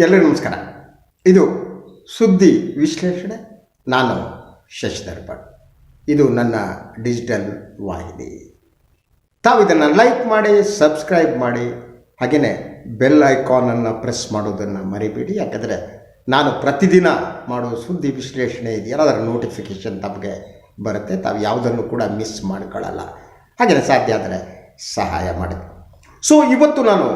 ಎಲ್ಲರಿಗೂ ನಮಸ್ಕಾರ. ಇದು ಸುದ್ದಿ ವಿಶ್ಲೇಷಣೆ. ನಾನು ಶಶಿಧರ್ ಭಟ್. ಇದು ನನ್ನ ಡಿಜಿಟಲ್ ವಾಹಿನಿ. ತಾವು ಇದನ್ನು ಲೈಕ್ ಮಾಡಿ, ಸಬ್ಸ್ಕ್ರೈಬ್ ಮಾಡಿ, ಹಾಗೆಯೇ ಬೆಲ್ ಐಕಾನನ್ನು ಪ್ರೆಸ್ ಮಾಡೋದನ್ನು ಮರಿಬೇಡಿ. ಯಾಕಂದರೆ ನಾನು ಪ್ರತಿದಿನ ಮಾಡೋ ಸುದ್ದಿ ವಿಶ್ಲೇಷಣೆ ಇದೆಯಲ್ಲ, ಅದರ ನೋಟಿಫಿಕೇಷನ್ ತಮಗೆ ಬರುತ್ತೆ. ತಾವು ಯಾವುದನ್ನು ಕೂಡ ಮಿಸ್ ಮಾಡ್ಕೊಳ್ಳಲ್ಲ. ಹಾಗೆಯೇ ಸಾಧ್ಯ ಆದರೆ ಸಹಾಯ ಮಾಡಿ. ಸೊ ಇವತ್ತು ನಾನು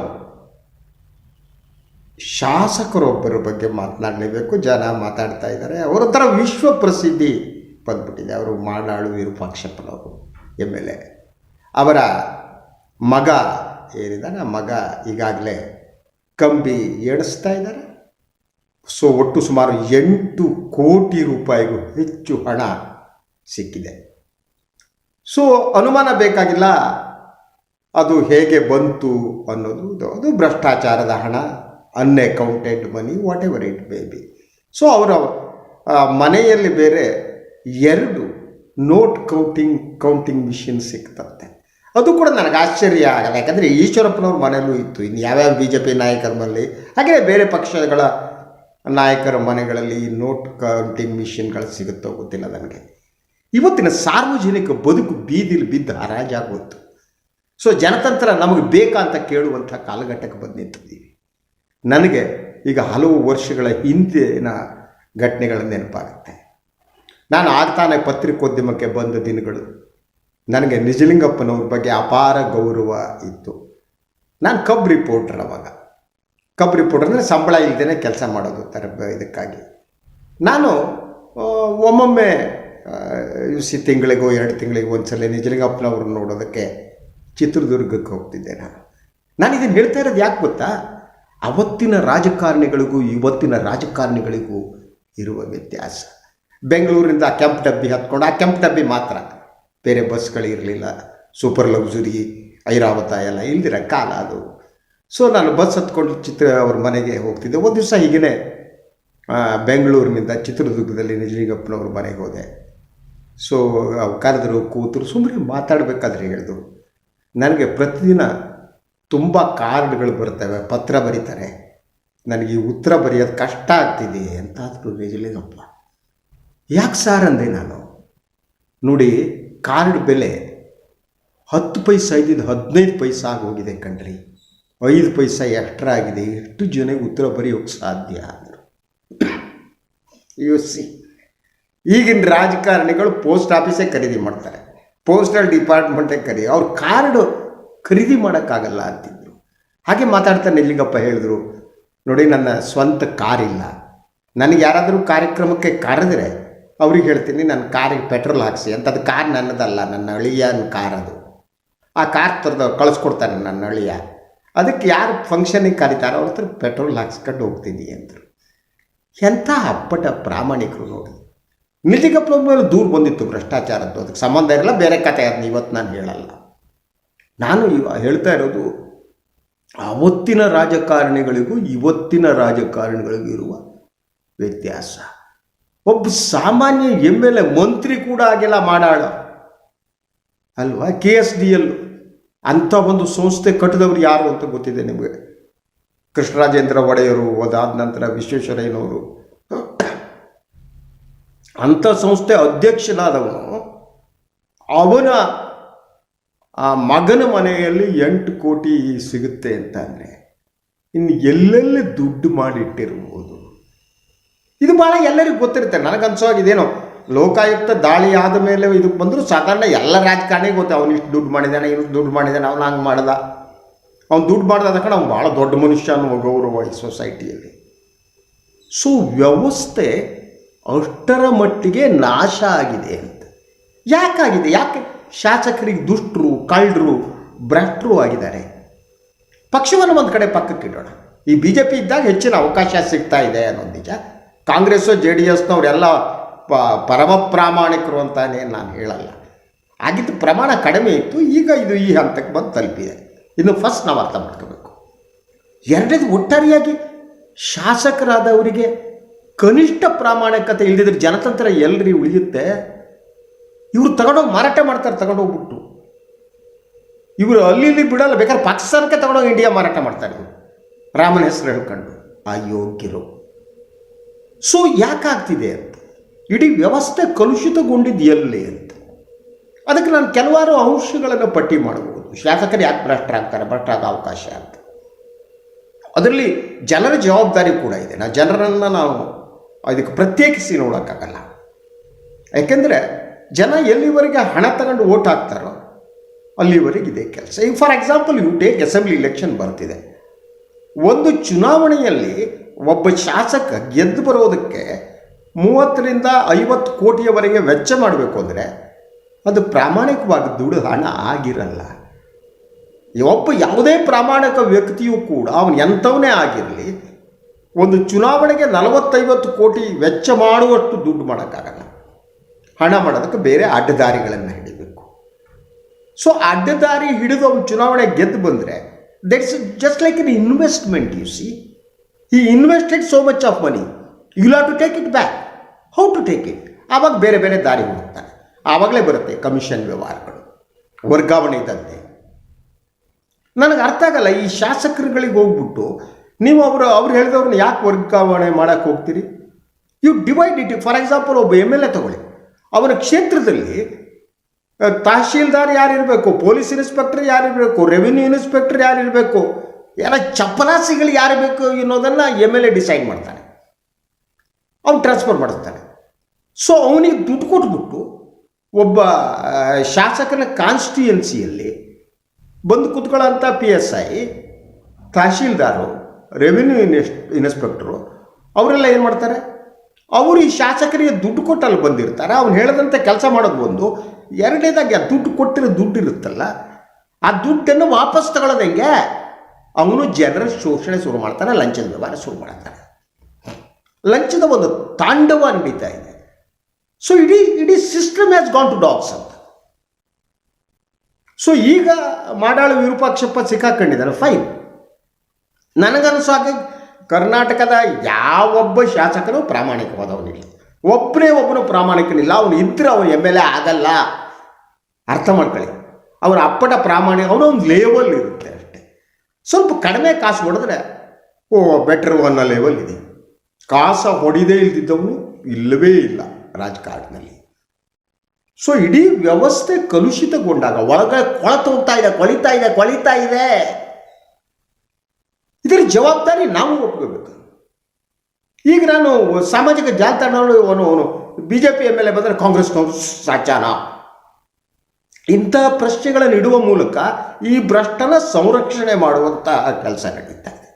ಶಾಸಕರೊಬ್ಬರ ಬಗ್ಗೆ ಮಾತನಾಡಲೇಬೇಕು. ಜನ ಮಾತಾಡ್ತಾ ಇದ್ದಾರೆ. ಅವರೊಂಥರ ವಿಶ್ವ ಪ್ರಸಿದ್ಧಿ ಬಂದ್ಬಿಟ್ಟಿದೆ. ಅವರು ಮಾಡಾಳು ವಿರೂಪಾಕ್ಷಪ್ಪನವರು MLA. ಅವರ ಮಗ ಏನಿದ್ದಾನೆ, ಆ ಮಗ ಈಗಾಗಲೇ ಕಂಬಿ ಏಣಿಸ್ತಾ ಇದ್ದಾರೆ. ಸೊ ಒಟ್ಟು ಸುಮಾರು 8 ಕೋಟಿ ರೂಪಾಯಿಗೂ ಹೆಚ್ಚು ಹಣ ಸಿಕ್ಕಿದೆ. ಸೊ ಅನುಮಾನ ಬೇಕಾಗಿಲ್ಲ ಅದು ಹೇಗೆ ಬಂತು ಅನ್ನೋದು. ಅದು ಭ್ರಷ್ಟಾಚಾರದ ಹಣ, unaccounted money, what ever it may be. So ಅವರ ಮನೆಯಲ್ಲಿ ಬೇರೆ 2 ನೋಟ್ ಕೌಂಟಿಂಗ್ ಮಿಷಿನ್ ಸಿಕ್ತಂತೆ. ಅದು ಕೂಡ ನನಗೆ ಆಶ್ಚರ್ಯ ಆಗಲ್ಲ. ಯಾಕಂದರೆ ಈಶ್ವರಪ್ಪನವ್ರ ಮನೆಯಲ್ಲೂ ಇತ್ತು. ಇನ್ನು ಯಾವ್ಯಾವ BJP ನಾಯಕರ ಮನೆಯಲ್ಲಿ, ಹಾಗೆಯೇ ಬೇರೆ ಪಕ್ಷಗಳ ನಾಯಕರ ಮನೆಗಳಲ್ಲಿ ನೋಟ್ ಕೌಂಟಿಂಗ್ ಮಿಷಿನ್ಗಳು ಸಿಗುತ್ತೋ ಗೊತ್ತಿಲ್ಲ ನನಗೆ. ಇವತ್ತಿನ ಸಾರ್ವಜನಿಕ ಬದುಕು ಬೀದಿಲಿ ಬಿದ್ದು ಹರಾಜಾಗೋದು. ಸೊ ಜನತಂತ್ರ ನಮಗೆ ಬೇಕಾ ಅಂತ ಕೇಳುವಂಥ ಕಾಲಘಟ್ಟಕ್ಕೆ ಬಂದು ನಿಂತಿದ್ದೀವಿ. ನನಗೆ ಈಗ ಹಲವು ವರ್ಷಗಳ ಹಿಂದಿನ ಘಟನೆಗಳ ನೆನಪಾಗುತ್ತೆ. ನಾನು ಆಗ್ತಾನೆ ಪತ್ರಿಕೋದ್ಯಮಕ್ಕೆ ಬಂದ ದಿನಗಳು. ನನಗೆ ನಿಜಲಿಂಗಪ್ಪನವ್ರ ಬಗ್ಗೆ ಅಪಾರ ಗೌರವ ಇತ್ತು. ನಾನು ಕಬ್ ರಿಪೋರ್ಟರ್. ಅವಾಗ ಕಬ್ ರಿಪೋರ್ಟರ್ ಅಂದರೆ ಸಂಬಳ ಇಲ್ಲದೇ ಕೆಲಸ ಮಾಡೋದು ಇದಕ್ಕಾಗಿ. ನಾನು ಒಮ್ಮೊಮ್ಮೆ ತಿಂಗಳಿಗೋ 2 ತಿಂಗಳಿಗೋ ಒಂದ್ಸಲ ನಿಜಲಿಂಗಪ್ಪನವ್ರನ್ನ ನೋಡೋದಕ್ಕೆ ಚಿತ್ರದುರ್ಗಕ್ಕೆ ಹೋಗ್ತಿದ್ದೆ. ನಾನು ಇದನ್ನು ಹೇಳ್ತಾ ಇರೋದು ಯಾಕೆ ಗೊತ್ತಾ? ಅವತ್ತಿನ ರಾಜಕಾರಣಿಗಳಿಗೂ ಇವತ್ತಿನ ರಾಜಕಾರಣಿಗಳಿಗೂ ಇರುವ ವ್ಯತ್ಯಾಸ. ಬೆಂಗಳೂರಿನಿಂದ ಕೆಂಪು ಡಬ್ಬಿ ಹತ್ಕೊಂಡು, ಆ ಕೆಂಪು ಡಬ್ಬಿ ಮಾತ್ರ, ಬೇರೆ ಬಸ್ಗಳಿರಲಿಲ್ಲ. ಸೂಪರ್ ಲಕ್ಸುರಿ ಐರಾವತ ಎಲ್ಲ ಇಲ್ದಿರ ಕಾಲ ಅದು. ಸೊ ನಾನು ಬಸ್ ಹತ್ಕೊಂಡು ಅವ್ರ ಮನೆಗೆ ಹೋಗ್ತಿದ್ದೆ. ಒಂದು ದಿವಸ ಹೀಗೇ ಬೆಂಗಳೂರಿನಿಂದ ಚಿತ್ರದುರ್ಗದಲ್ಲಿ ನಿಜಲಿಂಗಪ್ಪನವ್ರ ಮನೆಗೆ ಹೋದೆ. ಸೊ ಕರೆದ್ರು, ಕೂತರು, ಸುಮ್ಮನೆ ಮಾತಾಡಬೇಕಾದ್ರೆ ಹೇಳಿದ್ರು, ನನಗೆ ಪ್ರತಿದಿನ ತುಂಬ ಕಾರ್ಡ್ಗಳು ಬರ್ತವೆ, ಪತ್ರ ಬರೀತಾರೆ, ನನಗೆ ಈ ಉತ್ತರ ಬರೆಯೋದು ಕಷ್ಟ ಆಗ್ತಿದೆ ಅಂತ ಆದರೂ ನಿಜಲಿಂಗಪ್ಪ. ಯಾಕೆ ಸಾರ್ ಅಂದೆ ನಾನು. ನೋಡಿ, ಕಾರ್ಡ್ ಬೆಲೆ 10 ಪೈಸೆ ಇದ್ದಿದ್ದು 15 ಪೈಸೆ ಆಗೋಗಿದೆ ಕಣ್ರಿ. 5 ಪೈಸೆ ಎಕ್ಸ್ಟ್ರಾ ಆಗಿದೆ. ಎಷ್ಟು ಜನಕ್ಕೆ ಉತ್ತರ ಬರೆಯೋಕ್ಕೆ ಸಾಧ್ಯ ಅಂದರು. ಯೋಚಿಸಿ, ಈಗಿನ ರಾಜಕಾರಣಿಗಳು ಪೋಸ್ಟ್ ಆಫೀಸೇ ಖರೀದಿ ಮಾಡ್ತಾರೆ, ಪೋಸ್ಟಲ್ ಡಿಪಾರ್ಟ್ಮೆಂಟೇ ಅವ್ರ ಕಾರ್ಡು ಖರೀದಿ ಮಾಡೋಕ್ಕಾಗಲ್ಲ ಅಂತಿದ್ರು. ಹಾಗೆ ಮಾತಾಡ್ತಾ ನಿಜಲಿಂಗಪ್ಪ ಹೇಳಿದ್ರು, ನೋಡಿ, ನನ್ನ ಸ್ವಂತ ಕಾರಿಲ್ಲ. ನನಗೆ ಯಾರಾದರೂ ಕಾರ್ಯಕ್ರಮಕ್ಕೆ ಕರೆದ್ರೆ ಅವ್ರಿಗೆ ಹೇಳ್ತೀನಿ, ನನ್ನ ಕಾರಿಗೆ ಪೆಟ್ರೋಲ್ ಹಾಕಿಸಿ ಅಂತ. ಅದು ಕಾರ್ ನನ್ನದಲ್ಲ, ನನ್ನ ಅಳಿಯನ ಕಾರ್ ಅದು. ಆ ಕಾರ್ ತರದ ಕಳಿಸ್ಕೊಡ್ತಾನೆ ನನ್ನ ಅಳಿಯ. ಅದಕ್ಕೆ ಯಾರು ಫಂಕ್ಷನಿಗೆ ಕರೀತಾರೋ ಅವ್ರ ಹತ್ರ ಪೆಟ್ರೋಲ್ ಹಾಕ್ಸ್ಕೊಂಡು ಹೋಗ್ತೀನಿ ಅಂದರು. ಎಂಥ ಅಪ್ಪಟ ಪ್ರಾಮಾಣಿಕರು ನೋಡಿ. ನಿಜಲಿಂಗಪ್ಪನ ಮೇಲೆ ದೂರ ಬಂದಿತ್ತು ಭ್ರಷ್ಟಾಚಾರದ್ದು. ಅದಕ್ಕೆ ಸಂಬಂಧ ಇರಲ್ಲ, ಬೇರೆ ಕಥೆ. ಅದನ್ನ ಇವತ್ತು ನಾನು ಹೇಳಲ್ಲ. ನಾನು ಹೇಳ್ತಾ ಇರೋದು ಅವತ್ತಿನ ರಾಜಕಾರಣಿಗಳಿಗೂ ಇವತ್ತಿನ ರಾಜಕಾರಣಿಗಳಿಗೂ ಇರುವ ವ್ಯತ್ಯಾಸ. ಒಬ್ಬ ಸಾಮಾನ್ಯ MLA ಮಂತ್ರಿ ಕೂಡ ಆಗಿಲ್ಲ, ಮಾಡಾಳ ಅಲ್ವಾ. KSDL ಅಂಥ ಒಂದು ಸಂಸ್ಥೆ ಕಟ್ಟಿದವರು ಯಾರು ಅಂತ ಗೊತ್ತಿದೆ ನಿಮಗೆ. ಕೃಷ್ಣರಾಜೇಂದ್ರ ಒಡೆಯರು, ಅದಾದ ನಂತರ ವಿಶ್ವೇಶ್ವರಯ್ಯನವರು. ಅಂಥ ಸಂಸ್ಥೆ ಅಧ್ಯಕ್ಷನಾದವನು, ಅವನ ಆ ಮಗನ ಮನೆಯಲ್ಲಿ 8 ಕೋಟಿ ಸಿಗುತ್ತೆ ಅಂತಂದರೆ ಇನ್ನು ಎಲ್ಲೆಲ್ಲಿ ದುಡ್ಡು ಮಾಡಿಟ್ಟಿರ್ಬೋದು. ಇದು ಭಾಳ ಎಲ್ಲರಿಗೂ ಗೊತ್ತಿರುತ್ತೆ. ನನಗನ್ಸೋಗಿದೇನೋ ಲೋಕಾಯುಕ್ತ ದಾಳಿ ಆದ ಮೇಲೆ ಇದಕ್ಕೆ ಬಂದರೂ ಸಾಧಾರಣ ಎಲ್ಲ ರಾಜಕಾರಣಿಗೆ ಗೊತ್ತೆ, ಅವನು ಇಷ್ಟು ದುಡ್ಡು ಮಾಡಿದ್ದಾನೆ, ಇಷ್ಟು ದುಡ್ಡು ಮಾಡಿದ್ದಾನೆ, ಅವನು ಹಂಗೆ ಮಾಡ್ದ, ಅವ್ನು ದುಡ್ಡು ಮಾಡ್ದ ಕಡೆ ಅವ್ನು ಭಾಳ ದೊಡ್ಡ ಮನುಷ್ಯ ಅನ್ನೋ ಗೌರವ ಈ ಸೊಸೈಟಿಯಲ್ಲಿ. ಸೊ ವ್ಯವಸ್ಥೆ ಅಷ್ಟರ ಮಟ್ಟಿಗೆ ನಾಶ ಆಗಿದೆ ಅಂತ. ಯಾಕಾಗಿದೆ? ಯಾಕೆ ಶಾಸಕರಿಗೆ ದುಷ್ಟರು, ಕಳ್ಳರು, ಭ್ರಷ್ಟರು ಆಗಿದ್ದಾರೆ? ಪಕ್ಷವನ್ನು ಒಂದು ಕಡೆ ಪಕ್ಕಕ್ಕೆ ಇಡೋಣ. ಈ BJP ಇದ್ದಾಗ ಹೆಚ್ಚಿನ ಅವಕಾಶ ಸಿಗ್ತಾ ಇದೆ ಅನ್ನೋದು ನಿಜ. ಕಾಂಗ್ರೆಸ್ಸು JDSನವರೆಲ್ಲ ಪರಮ ಪ್ರಾಮಾಣಿಕರು ಅಂತಾನೆ ನಾನು ಹೇಳಲ್ಲ. ಆಗಿದ್ದು ಪ್ರಮಾಣ ಕಡಿಮೆ ಇತ್ತು. ಈಗ ಇದು ಈ ಹಂತಕ್ಕೆ ಬಂದು ತಲುಪಿದೆ. ಇನ್ನು ಫಸ್ಟ್ ನಾವು ಅರ್ಥ ಮಾಡ್ಕೋಬೇಕು. ಎರಡನೇದು, ಒಟ್ಟಾರೆಯಾಗಿ ಶಾಸಕರಾದವರಿಗೆ ಕನಿಷ್ಠ ಪ್ರಾಮಾಣಿಕತೆ ಇಲ್ಲದಿದ್ರೆ ಜನತಂತ್ರ ಎಲ್ಲರಿ ಉಳಿಯುತ್ತೆ? ಇವರು ತಗೊಂಡೋಗಿ ಮಾರಾಟ ಮಾಡ್ತಾರೆ, ತಗೊಂಡೋಗ್ಬಿಟ್ಟು. ಇವರು ಅಲ್ಲಿ ಇಲ್ಲಿ ಬಿಡಲ್ಲ, ಬೇಕಾದ್ರೆ ಪಾಕಿಸ್ತಾನಕ್ಕೆ ತಗೊಂಡೋಗಿ ಇಂಡಿಯಾ ಮಾರಾಟ ಮಾಡ್ತಾರೆ ಇವರು, ರಾಮನ ಹೆಸರು ಹೇಳ್ಕೊಂಡು. ಅಯೋಗ್ಯರು. ಸೊ ಯಾಕಾಗ್ತಿದೆ ಅಂತ, ಇಡೀ ವ್ಯವಸ್ಥೆ ಕಲುಷಿತಗೊಂಡಿದ್ದು ಎಲ್ಲಿ ಅಂತ. ಅದಕ್ಕೆ ನಾನು ಕೆಲವಾರು ಅಂಶಗಳನ್ನು ಪಟ್ಟಿ ಮಾಡಬಹುದು. ಶಾಸಕರು ಯಾಕೆ ಭ್ರಷ್ಟರಾಗ್ತಾರೆ, ಭ್ರಷ್ಟರಾಗ ಅವಕಾಶ ಅಂತ. ಅದರಲ್ಲಿ ಜನರ ಜವಾಬ್ದಾರಿ ಕೂಡ ಇದೆ. ಜನರನ್ನು ನಾವು ಅದಕ್ಕೆ ಪ್ರತ್ಯೇಕಿಸಿ ನೋಡೋಕ್ಕಾಗಲ್ಲ. ಯಾಕೆಂದರೆ ಜನ ಎಲ್ಲಿವರೆಗೆ ಹಣ ತಗೊಂಡು ಓಟ್ ಹಾಕ್ತಾರೋ ಅಲ್ಲಿವರೆಗೆ ಇದೆ ಕೆಲಸ. ಈಗ for example you take assembly election ಬರ್ತಿದೆ. ಒಂದು ಚುನಾವಣೆಯಲ್ಲಿ ಒಬ್ಬ ಶಾಸಕ ಗೆದ್ದು ಬರೋದಕ್ಕೆ 30ರಿಂದ 50 ಕೋಟಿಯವರೆಗೆ ವೆಚ್ಚ ಮಾಡಬೇಕು ಅಂದರೆ ಅದು ಪ್ರಾಮಾಣಿಕವಾಗಿ ದುಡ್ಡು ಹಣ ಆಗಿರಲ್ಲ. ಒಬ್ಬ ಯಾವುದೇ ಪ್ರಾಮಾಣಿಕ ವ್ಯಕ್ತಿಯೂ ಕೂಡ ಅವನು ಎಂಥವನೇ ಆಗಿರಲಿ, ಒಂದು ಚುನಾವಣೆಗೆ 40-50 ಕೋಟಿ ವೆಚ್ಚ ಮಾಡುವಷ್ಟು ದುಡ್ಡು ಮಾಡೋಕ್ಕಾಗಲ್ಲ. ಹಣ ಮಾಡೋದಕ್ಕೆ ಬೇರೆ ಅಡ್ಡದಾರಿಗಳನ್ನು ಹಿಡಿಬೇಕು. ಸೊ ಅಡ್ಡದಾರಿ ಹಿಡಿದು ಅವನು ಚುನಾವಣೆ ಗೆದ್ದು ಬಂದರೆ that's just like an investment. You see, ಈ invested so much of money, you have to take it back. How to take it? ಆವಾಗ ಬೇರೆ ಬೇರೆ ದಾರಿ ಹುಡುಕ್ತಾನೆ. ಆವಾಗಲೇ ಬರುತ್ತೆ ಕಮಿಷನ್ ವ್ಯವಹಾರಗಳು, ವರ್ಗಾವಣೆ ಇದ್ದಂತೆ. ನನಗೆ ಅರ್ಥ ಆಗಲ್ಲ, ಈ ಶಾಸಕರುಗಳಿಗೆ ಹೋಗ್ಬಿಟ್ಟು ನೀವು ಅವ್ರು ಹೇಳಿದವ್ರನ್ನ ಯಾಕೆ ವರ್ಗಾವಣೆ ಮಾಡೋಕ್ಕೆ ಹೋಗ್ತೀರಿ? You divide it. For example ಒಬ್ಬ MLA ತಗೊಳ್ಳಿ, ಅವನ ಕ್ಷೇತ್ರದಲ್ಲಿ ತಹಶೀಲ್ದಾರ್ ಯಾರಿರಬೇಕು, ಪೊಲೀಸ್ ಇನ್ಸ್ಪೆಕ್ಟರ್ ಯಾರಿರಬೇಕು, ರೆವಿನ್ಯೂ ಇನ್ಸ್ಪೆಕ್ಟರ್ ಯಾರಿರಬೇಕು, ಎಲ್ಲ ಚಪಲಾಸಿಗಳು ಯಾರು ಬೇಕು ಅನ್ನೋದನ್ನು MLA ಡಿಸೈಡ್ ಮಾಡ್ತಾನೆ. ಅವ್ನು ಟ್ರಾನ್ಸ್ಫರ್ ಮಾಡಿಸ್ತಾನೆ. ಸೊ ಅವನಿಗೆ ದುಡ್ಡು ಕೊಟ್ಬಿಟ್ಟು ಒಬ್ಬ ಶಾಸಕನ ಕಾನ್ಸ್ಟಿಟ್ಯೂಯನ್ಸಿಯಲ್ಲಿ ಬಂದು ಕೂತ್ಕೊಳ್ಳೋಂಥ PSI, ತಹಶೀಲ್ದಾರು, ರೆವಿನ್ಯೂ ಇನ್ಸ್ಪೆಕ್ಟರು ಅವರೆಲ್ಲ ಏನು ಮಾಡ್ತಾರೆ? ಅವರು ಈ ಶಾಸಕರಿಗೆ ದುಡ್ಡು ಕೊಟ್ಟು ಅಲ್ಲಿ ಬಂದಿರ್ತಾರೆ. ಅವ್ನು ಹೇಳಿದಂತೆ ಕೆಲಸ ಮಾಡೋದು ಒಂದು. ಎರಡನೇದಾಗಿ ಆ ದುಡ್ಡು ಕೊಟ್ಟಿರೋ ದುಡ್ಡು ಇರುತ್ತಲ್ಲ, ಆ ದುಡ್ಡನ್ನು ವಾಪಸ್ ತಗೊಳ್ಳೋದು ಹೆಂಗೆ? ಅವನು ಜನರ ಶೋಷಣೆ ಶುರು ಮಾಡ್ತಾನೆ, ಲಂಚದ ವ್ಯವಹಾರ ಶುರು ಮಾಡ್ತಾನೆ. ಲಂಚದ ಒಂದು ತಾಂಡವ ನಡೀತಾ ಇದೆ. ಸೊ ಇಡೀ system has gone to dogs ಅಂತ. ಸೊ ಈಗ ಮಾಡಾಳು ವಿರೂಪಾಕ್ಷಪ್ಪ ಸಿಕ್ಕಾಕೊಂಡಿದ್ದಾನೆ, ಫೈನ್. ನನಗನ್ಸಾಗ ಕರ್ನಾಟಕದ ಯಾವೊಬ್ಬ ಶಾಸಕನು ಪ್ರಾಮಾಣಿಕವಾದವನಿಲ್ಲ. ಒಬ್ಬನು ಪ್ರಾಮಾಣಿಕನಿಲ್ಲ. ಅವನು ಇದ್ದರೆ ಅವನು MLA ಆಗಲ್ಲ. ಅರ್ಥ ಮಾಡ್ಕೊಳ್ಳಿ. ಅವನ ಅಪ್ಪಟ ಪ್ರಾಮಾಣಿಕ, ಅವನೊಂದು ಲೇವಲ್ ಇರುತ್ತೆ ಅಷ್ಟೇ. ಸ್ವಲ್ಪ ಕಡಿಮೆ ಕಾಸು ಹೊಡೆದ್ರೆ ಬೆಟರ್ ಅನ್ನೋ ಲೇವಲ್ ಇದೆ. ಕಾಸು ಹೊಡಿದೇ ಇಲ್ದಿದ್ದವನು ಇಲ್ಲವೇ ಇಲ್ಲ ರಾಜಕಾರಣದಲ್ಲಿ. ಸೊ ಇಡೀ ವ್ಯವಸ್ಥೆ ಕಲುಷಿತಗೊಂಡಾಗ ಒಳಗಡೆ ಕೊಳಿತಾ ಇದೆ. ಇದರ ಜವಾಬ್ದಾರಿ ನಾವು ಒಪ್ಕೋಬೇಕು. ಈಗ ನಾನು ಸಾಮಾಜಿಕ ಜಾಲತಾಣಗಳು ಅವನು BJP MLA ಬಂದರೆ ಕಾಂಗ್ರೆಸ್ ಸಾಚಾನ, ಇಂಥ ಪ್ರಶ್ನೆಗಳನ್ನು ಇಡುವ ಮೂಲಕ ಈ ಭ್ರಷ್ಟನ ಸಂರಕ್ಷಣೆ ಮಾಡುವಂಥ ಕೆಲಸ ನಡೀತಾ ಇದೆ.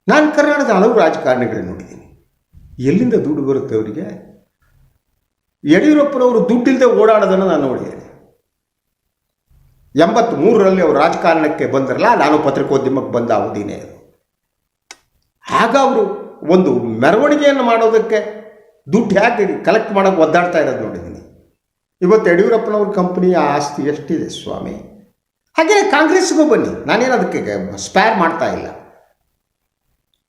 ನಾನು ಕರ್ನಾಟಕದ ಹಲವು ರಾಜಕಾರಣಿಗಳನ್ನ ನೋಡಿದ್ದೀನಿ. ಎಲ್ಲಿಂದ ದುಡ್ಡು ಬರುತ್ತೆ ಅವರಿಗೆ? ಯಡಿಯೂರಪ್ಪನವರು ದುಡ್ಡಿಲ್ಲದೆ ಓಡಾಡೋದನ್ನು ನಾನು ನೋಡಿದ್ದೇನೆ. 83ರಲ್ಲಿ ಅವರು ರಾಜಕಾರಣಕ್ಕೆ ಬಂದಿರಲ್ಲ, ನಾನು ಪತ್ರಿಕೋದ್ಯಮಕ್ಕೆ ಬಂದ ಅವಧಿನೇ ಅದು. ಆಗ ಅವರು ಒಂದು ಮೆರವಣಿಗೆಯನ್ನು ಮಾಡೋದಕ್ಕೆ ದುಡ್ಡು ಹೇಗೆ ಕಲೆಕ್ಟ್ ಮಾಡೋಕ್ಕೆ ಒದ್ದಾಡ್ತಾ ಇರೋದು ನೋಡಿದ್ದೀನಿ. ಇವತ್ತು ಯಡಿಯೂರಪ್ಪನವ್ರ ಕಂಪ್ನಿಯ ಆಸ್ತಿ ಎಷ್ಟಿದೆ ಸ್ವಾಮಿ. ಹಾಗೆಯೇ ಕಾಂಗ್ರೆಸ್ಗೂ ಬನ್ನಿ, ನಾನೇನು ಅದಕ್ಕೆ ಸ್ಪೇರ್ ಮಾಡ್ತಾ ಇಲ್ಲ.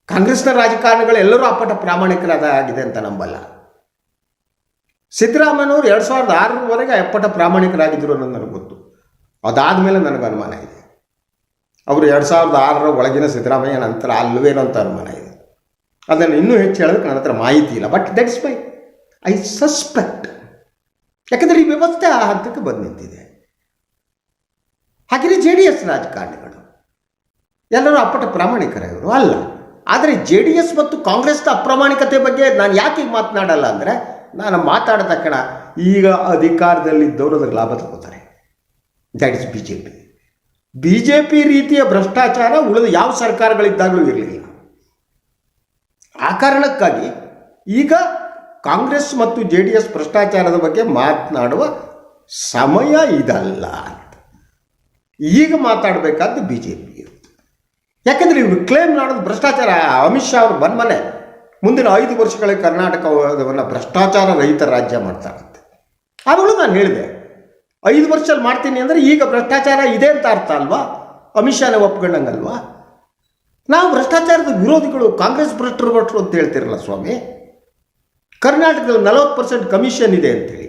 ಕಾಂಗ್ರೆಸ್ನ ರಾಜಕಾರಣಿಗಳು ಎಲ್ಲರೂ ಅಪ್ಪಟ ಪ್ರಾಮಾಣಿಕರಾಗಿದೆ ಅಂತ ನಂಬಲ್ಲ. ಸಿದ್ದರಾಮಯ್ಯನವರು 2006ರವರೆಗೆ ಅಪ್ಪಟ ಪ್ರಾಮಾಣಿಕರಾಗಿದ್ದರು ಅನ್ನೋದು ನನಗೆ ಗೊತ್ತು. ಅದಾದಮೇಲೆ ನನಗೆ ಅನುಮಾನ ಇದೆ, ಅವರು 2006ರ ಒಳಗಿನ ಸಿದ್ದರಾಮಯ್ಯ ನಂತರ ಅಲ್ವೇನೋ ಅಂತ ಅನುಮಾನ ಇದೆ. ಅದನ್ನು ಇನ್ನೂ ಹೆಚ್ಚು ಹೇಳೋದಕ್ಕೆ ನನ್ನ ಹತ್ರ ಮಾಹಿತಿ ಇಲ್ಲ. But that's my I suspect. ಯಾಕಂದರೆ ಈ ವ್ಯವಸ್ಥೆ ಆ ಹಂತಕ್ಕೆ ಬಂದು ನಿಂತಿದೆ. ಹಾಗೆಯೇ JDS ರಾಜಕಾರಣಿಗಳು ಎಲ್ಲರೂ ಅಪ್ಪಟ ಪ್ರಾಮಾಣಿಕರಾಗಿವರು ಅಲ್ಲ. ಆದರೆ JDS ಮತ್ತು ಕಾಂಗ್ರೆಸ್ನ ಅಪ್ರಾಮಾಣಿಕತೆ ಬಗ್ಗೆ ನಾನು ಯಾಕೆ ಮಾತನಾಡಲ್ಲ ಅಂದರೆ, ನಾನು ಮಾತಾಡಿದ ತಕ್ಷಣ ಈಗ ಅಧಿಕಾರದಲ್ಲಿದ್ದವರು ಅದರ ಲಾಭ ತಗೋತಾರೆ. ದ್ಯಾಟ್ ಇಸ್ BJP ರೀತಿಯ ಭ್ರಷ್ಟಾಚಾರ ಉಳಿದ ಯಾವ ಸರ್ಕಾರಗಳಿದ್ದಾಗಲೂ ಇರಲಿಲ್ಲ. ಆ ಕಾರಣಕ್ಕಾಗಿ ಈಗ ಕಾಂಗ್ರೆಸ್ ಮತ್ತು JDS ಭ್ರಷ್ಟಾಚಾರದ ಬಗ್ಗೆ ಮಾತನಾಡುವ ಸಮಯ ಇದಲ್ಲ ಅಂತ ಈಗ ಮಾತಾಡಬೇಕಾದ್ದು BJP. ಯಾಕೆಂದರೆ ಇವರು ಕ್ಲೇಮ್ ಮಾಡೋದು ಭ್ರಷ್ಟಾಚಾರ. ಅಮಿತ್ ಶಾ ಅವರು ಬಂದ್ಮನೆ ಮುಂದಿನ 5 ವರ್ಷಗಳಿಗೆ ಕರ್ನಾಟಕವನ್ನು ಭ್ರಷ್ಟಾಚಾರ ರಹಿತ ರಾಜ್ಯ ಮಾಡ್ತಾರಂತೆ. ಆವಾಗಲೂ ನಾನು ಹೇಳಿದೆ 5 ವರ್ಷದಲ್ಲಿ ಮಾಡ್ತೀನಿ ಅಂದರೆ ಈಗ ಭ್ರಷ್ಟಾಚಾರ ಇದೆ ಅಂತ ಅರ್ಥ ಅಲ್ವಾ? ಅಮಿತ್ ಶಾನೇ ಒಪ್ಕೊಂಡಂಗಲ್ವಾ? ನಾವು ಭ್ರಷ್ಟಾಚಾರದ ವಿರೋಧಿಗಳು, ಕಾಂಗ್ರೆಸ್ ಭ್ರಷ್ಟರು ಅಂತ ಹೇಳ್ತಿರಲ್ಲ ಸ್ವಾಮಿ. ಕರ್ನಾಟಕದಲ್ಲಿ 40% ಕಮಿಷನ್ ಇದೆ ಅಂತೇಳಿ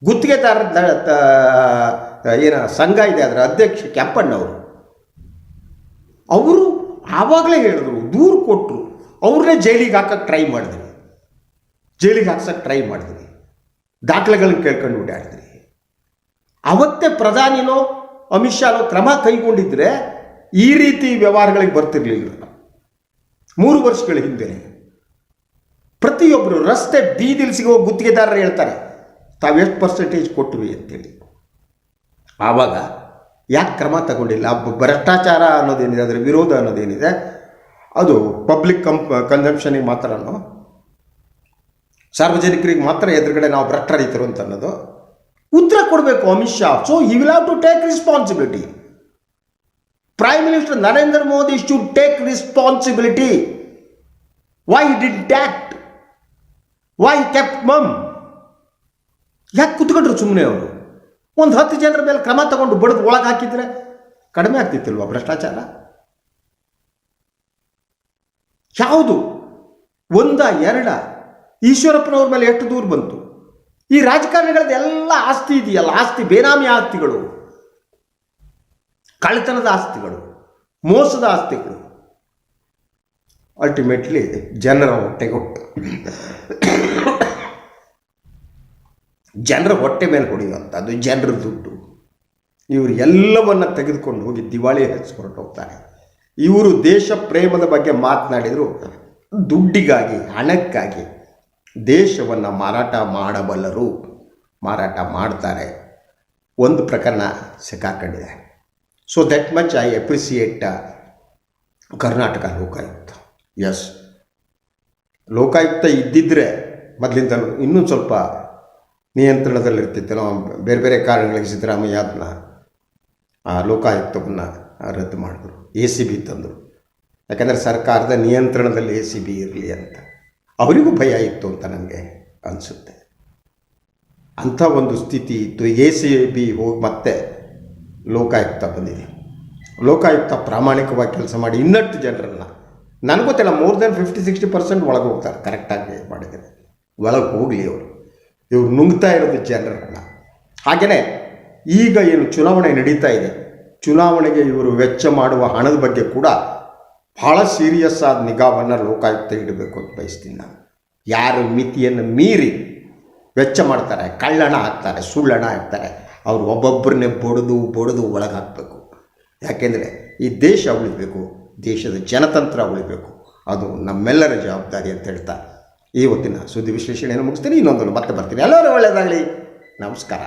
ಗುತ್ತಿಗೆದಾರರ ಸಂಘ ಇದೆ, ಅದರ ಅಧ್ಯಕ್ಷ ಕೆಂಪಣ್ಣವರು ಅವರು ಆವಾಗಲೇ ಹೇಳಿದ್ರು, ದೂರು ಕೊಟ್ಟರು, ಅವ್ರನ್ನೇ ಜೈಲಿಗೆ ಹಾಕಕ್ಕೆ ಟ್ರೈ ಮಾಡಿದ್ವಿ, ದಾಖಲೆಗಳನ್ನ ಕೇಳ್ಕೊಂಡು ಓಡಾಡಿದ್ರಿ. ಅವತ್ತೇ ಪ್ರಧಾನಿನೋ ಅಮಿತ್ ಶಾನೋ ಕ್ರಮ ಕೈಗೊಂಡಿದ್ರೆ ಈ ರೀತಿ ವ್ಯವಹಾರಗಳಿಗೆ ಬರ್ತಿರ್ಲಿಲ್ಲ. 3 ವರ್ಷಗಳ ಹಿಂದೆ ಪ್ರತಿಯೊಬ್ಬರು ರಸ್ತೆ ಬೀದಿಲಿ ಸಿಗೋ ಗುತ್ತಿಗೆದಾರರು ಹೇಳ್ತಾರೆ ತಾವೆಷ್ಟು ಪರ್ಸೆಂಟೇಜ್ ಕೊಟ್ವಿ ಅಂತೇಳಿ. ಆವಾಗ ಯಾಕೆ ಕ್ರಮ ತಗೊಂಡಿಲ್ಲ? ಭ್ರಷ್ಟಾಚಾರ ಅನ್ನೋದೇನಿದೆ, ಅದರ ವಿರೋಧ ಅನ್ನೋದೇನಿದೆ, ಅದು ಪಬ್ಲಿಕ್ ಕನ್ಸಂಪ್ಷನಿಗೆ ಮಾತ್ರನೋ, ಸಾರ್ವಜನಿಕರಿಗೆ ಮಾತ್ರ ಎದುರುಗಡೆ ನಾವು ಭ್ರಷ್ಟರಿತರು ಅಂತ ಅನ್ನೋದು ಉತ್ತರ ಕೊಡಬೇಕು Amit Shah. So he will have to take responsibility. Prime minister Narendra Modi should take responsibility. Why did that? Why kept mum? ಯಾಕೆ ಕುತ್ಕೊಂಡ್ರು ಸುಮ್ಮನೆ ಅವರು? ಒಂದು 10 ಜನರ ಮೇಲೆ ಕ್ರಮ ತಗೊಂಡು ಬಡಿದು ಒಳಗೆ ಹಾಕಿದ್ರೆ ಕಡಿಮೆ ಆಗ್ತಿತ್ತಿಲ್ವ ಭ್ರಷ್ಟಾಚಾರ? ಯಾವುದು ಒಂದ ಎರಡ? ಈಶ್ವರಪ್ಪನವ್ರ ಮೇಲೆ ಎಷ್ಟು ದೂರ ಬಂತು? ಈ ರಾಜಕಾರಣಿಗಳದ್ದು ಎಲ್ಲ ಆಸ್ತಿ ಇದೆಯಲ್ಲ, ಆಸ್ತಿ, ಬೇನಾಮಿ ಆಸ್ತಿಗಳು, ಕಳ್ಳತನದ ಆಸ್ತಿಗಳು, ಮೋಸದ ಆಸ್ತಿಗಳು, ಅಲ್ಟಿಮೇಟ್ಲಿ ಜನರ ಹೊಟ್ಟೆ ಮೇಲೆ ಹೊಡೆಯುವಂಥದ್ದು ಜನರ ದುಡ್ಡು. ಇವರು ಎಲ್ಲವನ್ನ ತೆಗೆದುಕೊಂಡು ಹೋಗಿ ದಿವಾಳಿ ಹಚ್ಚಿಕೊಂಡು ಹೋಗ್ತಾರೆ. ಇವರು ದೇಶ ಪ್ರೇಮದ ಬಗ್ಗೆ ಮಾತನಾಡಿದರು ದುಡ್ಡಿಗಾಗಿ, ಹಣಕ್ಕಾಗಿ ದೇಶವನ್ನು ಮಾರಾಟ ಮಾಡಬಲ್ಲರು, ಮಾರಾಟ ಮಾಡ್ತಾರೆ. ಒಂದು ಪ್ರಕರಣ ಸಿಕ್ಕಾಕೊಂಡಿದೆ. So that much I appreciate Karnataka Lokayukta. Yes, Lokayukta ಇದ್ದಿದ್ದರೆ ಮೊದಲಿಂದಲೂ ಇನ್ನೂ ಸ್ವಲ್ಪ ನಿಯಂತ್ರಣದಲ್ಲಿರ್ತಿತ್ತು. ನಾವು ಬೇರೆ ಬೇರೆ ಕಾರಣಗಳಿಗೆ ಸಿದ್ದರಾಮಯ್ಯ ಅದನ್ನ ಆ ಲೋಕಾಯುಕ್ತವನ್ನು ರದ್ದು ಮಾಡಿದ್ರು, ACB ತಂದರು. ಯಾಕಂದರೆ ಸರ್ಕಾರದ ನಿಯಂತ್ರಣದಲ್ಲಿ ACB ಇರಲಿ ಅಂತ ಅವರಿಗೂ ಭಯ ಇತ್ತು ಅಂತ ನನಗೆ ಅನಿಸುತ್ತೆ. ಅಂಥ ಒಂದು ಸ್ಥಿತಿ ಇತ್ತು. ACB ಹೋಗಿ ಮತ್ತೆ ಲೋಕಾಯುಕ್ತ ಬಂದಿದೆ. ಲೋಕಾಯುಕ್ತ ಪ್ರಾಮಾಣಿಕವಾಗಿ ಕೆಲಸ ಮಾಡಿ ಇನ್ನಷ್ಟು ಜನರನ್ನು, ನನಗೆ ಗೊತ್ತಿಲ್ಲ, ಮೋರ್ ದೆನ್ 50-60% ಒಳಗೆ ಹೋಗ್ತಾರೆ. ಕರೆಕ್ಟಾಗಿ ಮಾಡಿದ್ದಾರೆ, ಒಳಗೆ ಹೋಗಲಿ ಅವರು. ಇವ್ರು ನುಂಗ್ತಾ ಇರೋದು ಜನರನ್ನು. ಹಾಗೆಯೇ ಈಗ ಏನು ಚುನಾವಣೆ ನಡೀತಾ ಇದೆ, ಚುನಾವಣೆಗೆ ಇವರು ವೆಚ್ಚ ಮಾಡುವ ಹಣದ ಬಗ್ಗೆ ಕೂಡ ಭಾಳ ಸೀರಿಯಸ್ ಆದ ನಿಗಾವನ್ನು ಲೋಕಾಯುಕ್ತ ಇಡಬೇಕು ಅಂತ ಬಯಸ್ತೀನಿ ನಾನು. ಯಾರು ಮಿತಿಯನ್ನು ಮೀರಿ ವೆಚ್ಚ ಮಾಡ್ತಾರೆ, ಕಳ್ಳಣ ಹಾಕ್ತಾರೆ, ಸುಳ್ಳಣ ಹಾಕ್ತಾರೆ, ಅವರು ಒಬ್ಬೊಬ್ಬರನ್ನೇ ಬಡಿದು ಒಳಗೆ ಹಾಕಬೇಕು. ಯಾಕೆಂದರೆ ಈ ದೇಶ ಉಳಿಬೇಕು, ದೇಶದ ಜನತಂತ್ರ ಉಳಿಬೇಕು. ಅದು ನಮ್ಮೆಲ್ಲರ ಜವಾಬ್ದಾರಿ ಅಂತ ಹೇಳ್ತಾ ಇವತ್ತಿನ ಸುದ್ದಿ ವಿಶ್ಲೇಷಣೆಯನ್ನು ಮುಗಿಸ್ತೀನಿ. ಇನ್ನೊಂದು ಮತ್ತೆ ಬರ್ತೀನಿ. ಎಲ್ಲರೂ ಒಳ್ಳೆಯದಾಗಲಿ. ನಮಸ್ಕಾರ.